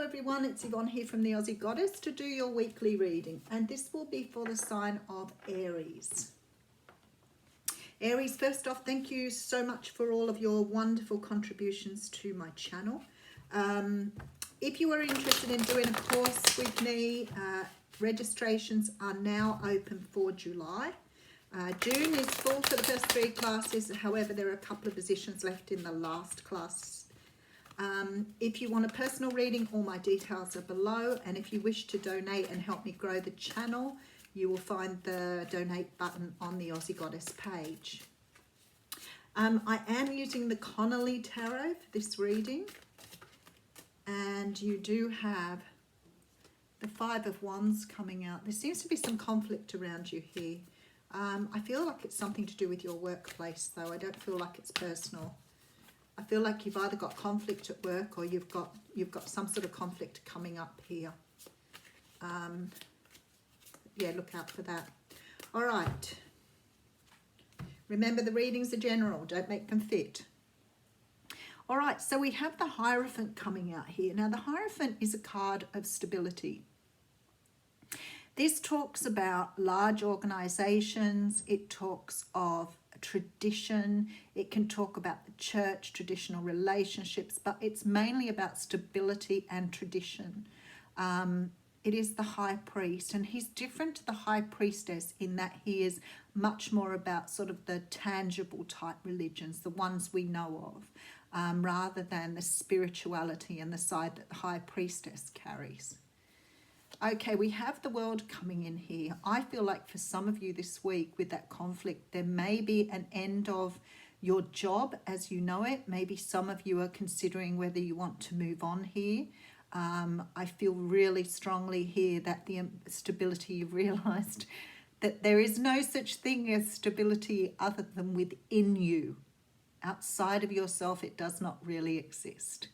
everyone, it's Yvonne here from the Aussie Goddess to do your weekly reading, and this will be for the sign of Aries. Aries, first off, thank you so much for all of your wonderful contributions to my channel. If you are interested in doing a course with me, registrations are now open for July. June is full for the first 3 classes, however there are a couple of positions left in the last class. If you want a personal reading, all my details are below, and if you wish to donate and help me grow the channel, you will find the donate button on the Aussie Goddess page. I am using the Connolly Tarot for this reading, and you do have the 5 of Wands coming out. There seems to be some conflict around you here. I feel like it's something to do with your workplace though. I don't feel like it's personal. I feel like you've either got conflict at work or you've got some sort of conflict coming up here. Yeah, look out for that. All right. Remember, the readings are general. Don't make them fit. All right, so we have the Hierophant coming out here. Now, the Hierophant is a card of stability. This talks about large organizations. It talks of tradition. It can talk about the church, traditional relationships, but it's mainly about stability and tradition. It is the High Priest, and he's different to the High Priestess in that he is much more about sort of the tangible type religions, the ones we know of, rather than the spirituality and the side that the High Priestess carries. Okay, we have the World coming in here. I feel like for some of you this week with that conflict, there may be an end of your job as you know it. Maybe some of you are considering whether you want to move on here. I feel really strongly here that the stability, you've realized that there is no such thing as stability other than within you. Outside of yourself, it does not really exist.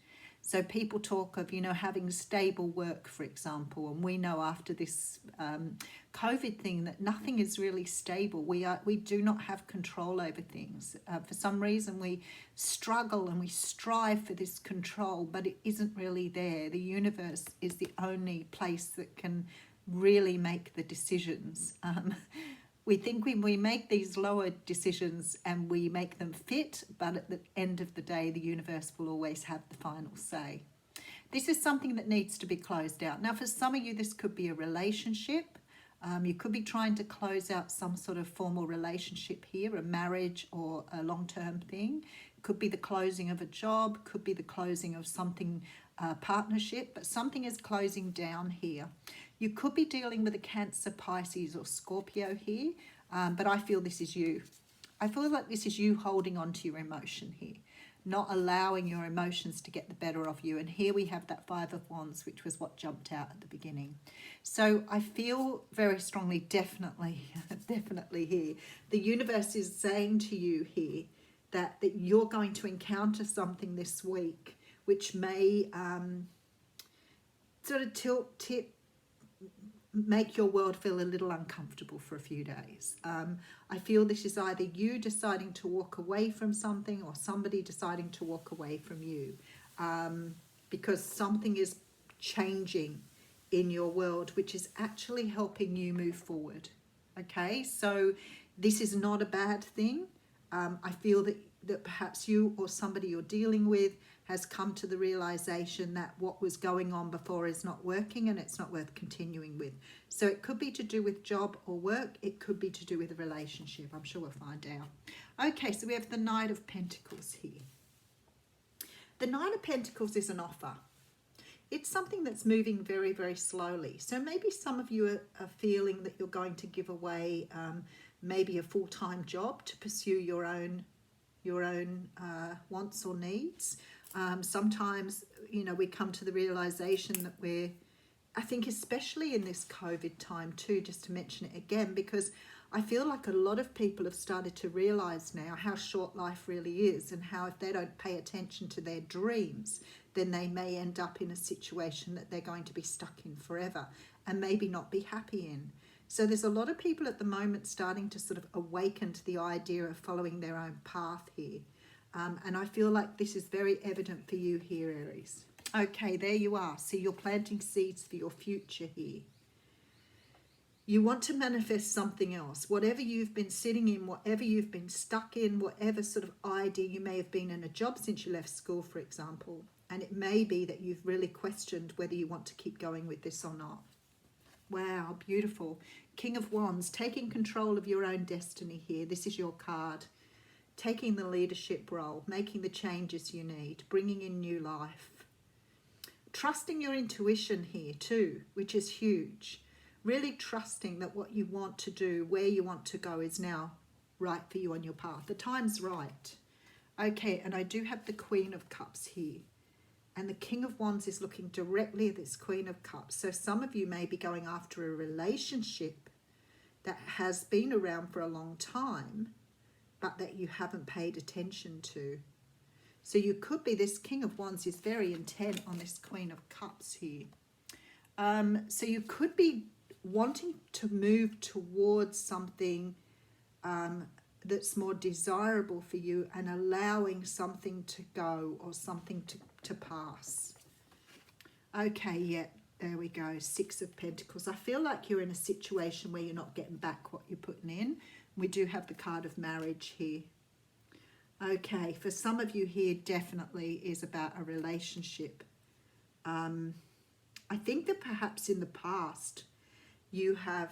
So people talk of, having stable work, for example, and we know after this COVID thing that nothing is really stable. We do not have control over things. For some reason, we struggle and we strive for this control, but it isn't really there. The universe is the only place that can really make the decisions. We think we make these lower decisions and we make them fit, but at the end of the day, the universe will always have the final say. This is something that needs to be closed out. Now, for some of you, this could be a relationship. You could be trying to close out some sort of formal relationship here, a marriage or a long-term thing. It could be the closing of a job, could be the closing of something, partnership, but something is closing down here. You could be dealing with a Cancer, Pisces or Scorpio here, but I feel this is you. I feel like this is you holding on to your emotion here, not allowing your emotions to get the better of you. And here we have that 5 of Wands, which was what jumped out at the beginning. So I feel very strongly, definitely here, the universe is saying to you here that you're going to encounter something this week which may sort of tip, make your world feel a little uncomfortable for a few days. I feel this is either you deciding to walk away from something or somebody deciding to walk away from you, because something is changing in your world, which is actually helping you move forward. Okay, so this is not a bad thing. I feel that perhaps you or somebody you're dealing with has come to the realization that what was going on before is not working and it's not worth continuing with. So it could be to do with job or work. It could be to do with a relationship. I'm sure we'll find out. Okay, so we have the Knight of Pentacles here. The Knight of Pentacles is an offer. It's something that's moving very, very slowly. So maybe some of you are feeling that you're going to give away maybe a full-time job to pursue your own wants or needs. Sometimes, we come to the realization that I think especially in this COVID time too, just to mention it again, because I feel like a lot of people have started to realize now how short life really is, and how if they don't pay attention to their dreams, then they may end up in a situation that they're going to be stuck in forever and maybe not be happy in. So there's a lot of people at the moment starting to sort of awaken to the idea of following their own path here. And I feel like this is very evident for you here, Aries. Okay, there you are. So you're planting seeds for your future here. You want to manifest something else. Whatever you've been sitting in, whatever you've been stuck in, whatever sort of idea, you may have been in a job since you left school, for example, and it may be that you've really questioned whether you want to keep going with this or not. Wow, beautiful. King of Wands, taking control of your own destiny here. This is your card. Taking the leadership role, making the changes you need, bringing in new life. Trusting your intuition here too, which is huge. Really trusting that what you want to do, where you want to go is now right for you on your path. The time's right. Okay, and I do have the Queen of Cups here. And the King of Wands is looking directly at this Queen of Cups. So some of you may be going after a relationship that has been around for a long time, but that you haven't paid attention to. So you could be, this King of Wands is very intent on this Queen of Cups here. So you could be wanting to move towards something that's more desirable for you and allowing something to go or something to pass. Okay, yeah, there we go. Six of Pentacles. I feel like you're in a situation where you're not getting back what you're putting in. We do have the card of marriage here. Okay, for some of you here, definitely is about a relationship. I think that perhaps in the past you have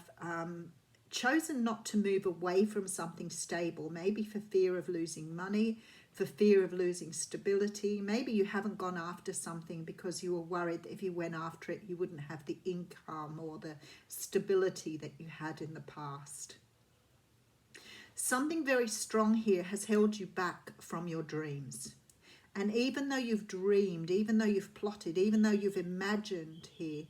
chosen not to move away from something stable, maybe for fear of losing money, for fear of losing stability. Maybe you haven't gone after something because you were worried that if you went after it, you wouldn't have the income or the stability that you had in the past. Something very strong here has held you back from your dreams. And even though you've dreamed, even though you've plotted, even though you've imagined here,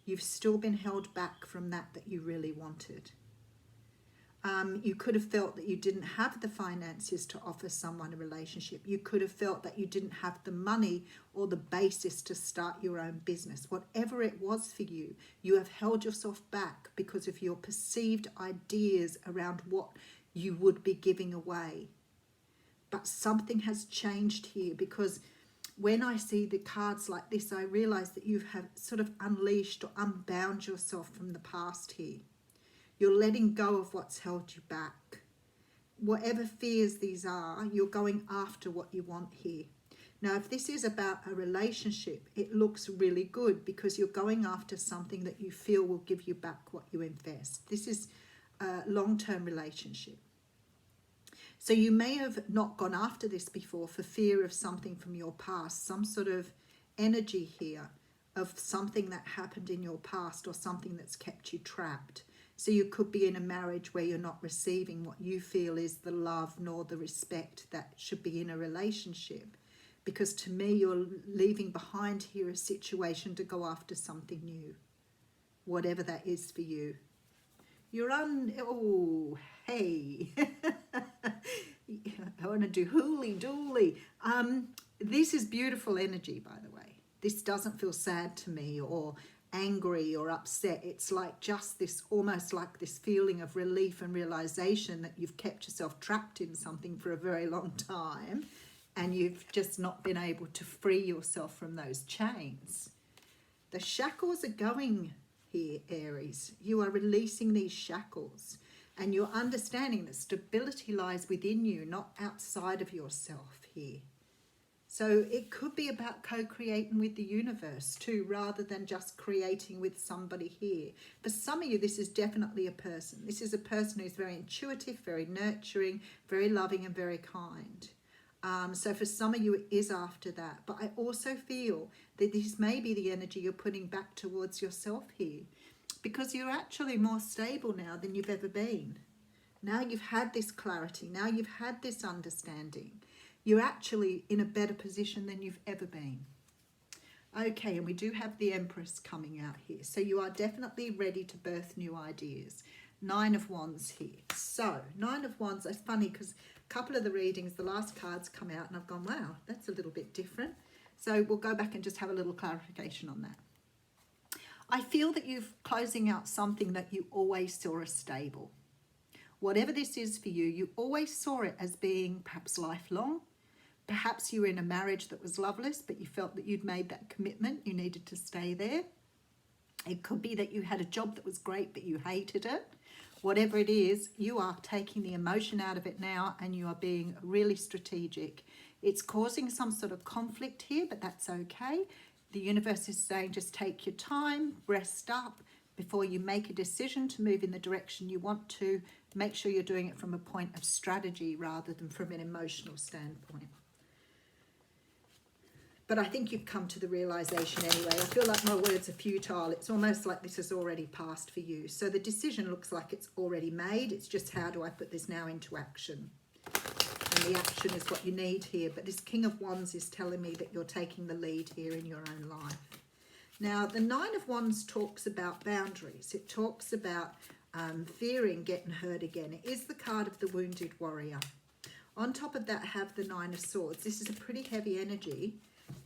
you've still been held back from that you really wanted. You could have felt that you didn't have the finances to offer someone a relationship. You could have felt that you didn't have the money or the basis to start your own business. Whatever it was for you, you have held yourself back because of your perceived ideas around what you would be giving away. But something has changed here, because when I see the cards like this, I realize that you have sort of unleashed or unbound yourself from the past here. You're letting go of what's held you back. Whatever fears these are, you're going after what you want here. Now, if this is about a relationship, it looks really good because you're going after something that you feel will give you back what you invest. This is a long-term relationship. So you may have not gone after this before for fear of something from your past, some sort of energy here of something that happened in your past or something that's kept you trapped. So you could be in a marriage where you're not receiving what you feel is the love nor the respect that should be in a relationship. Because to me, you're leaving behind here a situation to go after something new, whatever that is for you. Oh, hey. I want to do hooly dooly. This is beautiful energy, by the way. This doesn't feel sad to me or angry or upset. It's like just this, almost like this feeling of relief and realization that you've kept yourself trapped in something for a very long time and you've just not been able to free yourself from those chains. The shackles are going here, Aries. You are releasing these shackles and you're understanding that stability lies within you, not outside of yourself here. So it could be about co-creating with the universe too, rather than just creating with somebody here. For some of you, this is definitely a person. This is a person who's very intuitive, very nurturing, very loving and very kind. So for some of you, it is after that. But I also feel that this may be the energy you're putting back towards yourself here, because you're actually more stable now than you've ever been. Now you've had this clarity. Now you've had this understanding. You're actually in a better position than you've ever been. Okay, and we do have the Empress coming out here. So you are definitely ready to birth new ideas. 9 of Wands here. So 9 of Wands, it's funny because a couple of the readings, the last cards come out and I've gone, wow, that's a little bit different. So we'll go back and just have a little clarification on that. I feel that you're closing out something that you always saw as stable. Whatever this is for you, you always saw it as being perhaps lifelong, Perhaps you were in a marriage that was loveless, but you felt that you'd made that commitment, you needed to stay there. It could be that you had a job that was great, but you hated it. Whatever it is, you are taking the emotion out of it now, and you are being really strategic. It's causing some sort of conflict here, but that's okay. The universe is saying just take your time, rest up before you make a decision to move in the direction you want to. Make sure you're doing it from a point of strategy rather than from an emotional standpoint. But I think you've come to the realization anyway. I feel like my words are futile. It's almost like this has already passed for you. So the decision looks like it's already made. It's just, how do I put this now into action? And the action is what you need here. But this King of Wands is telling me that you're taking the lead here in your own life. Now, the Nine of Wands talks about boundaries. It talks about fearing getting hurt again. It is the card of the wounded warrior. On top of that, have the Nine of Swords. This is a pretty heavy energy.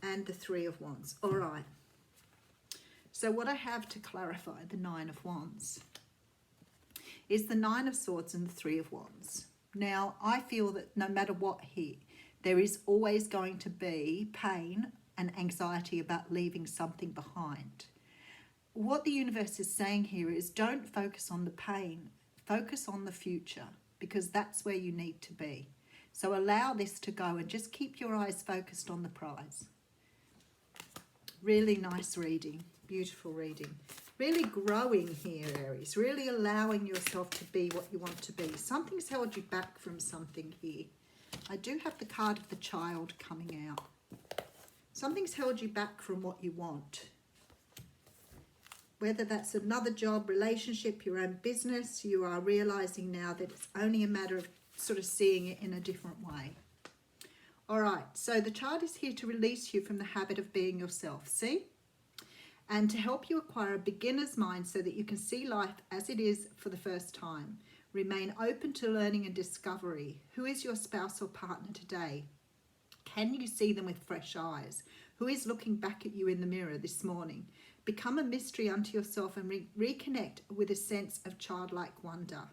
And the Three of Wands. All right. So what I have to clarify the Nine of Wands is the Nine of Swords and the Three of Wands. Now, I feel that no matter what here, there is always going to be pain and anxiety about leaving something behind. What the universe is saying here is don't focus on the pain, focus on the future, because that's where you need to be. So allow this to go and just keep your eyes focused on the prize. Really nice reading, beautiful reading. Really growing here, Aries. Really allowing yourself to be what you want to be. Something's held you back from something here. I do have the card of the Child coming out. Something's held you back from what you want. Whether that's another job, relationship, your own business, you are realizing now that it's only a matter of sort of seeing it in a different way. All right, so the Child is here to release you from the habit of being yourself, see? And to help you acquire a beginner's mind so that you can see life as it is for the first time. Remain open to learning and discovery. Who is your spouse or partner today? Can you see them with fresh eyes? Who is looking back at you in the mirror this morning? Become a mystery unto yourself and reconnect with a sense of childlike wonder.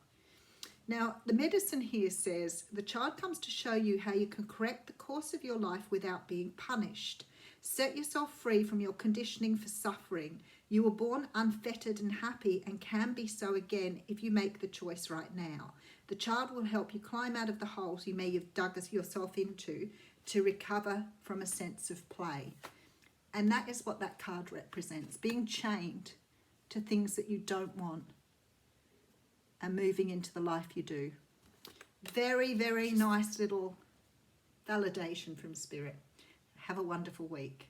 Now, the medicine here says, the Child comes to show you how you can correct the course of your life without being punished. Set yourself free from your conditioning for suffering. You were born unfettered and happy and can be so again if you make the choice right now. The Child will help you climb out of the holes you may have dug yourself into to recover from a sense of play. And that is what that card represents, being chained to things that you don't want and moving into the life you do. Very, very nice little validation from Spirit. Have a wonderful week.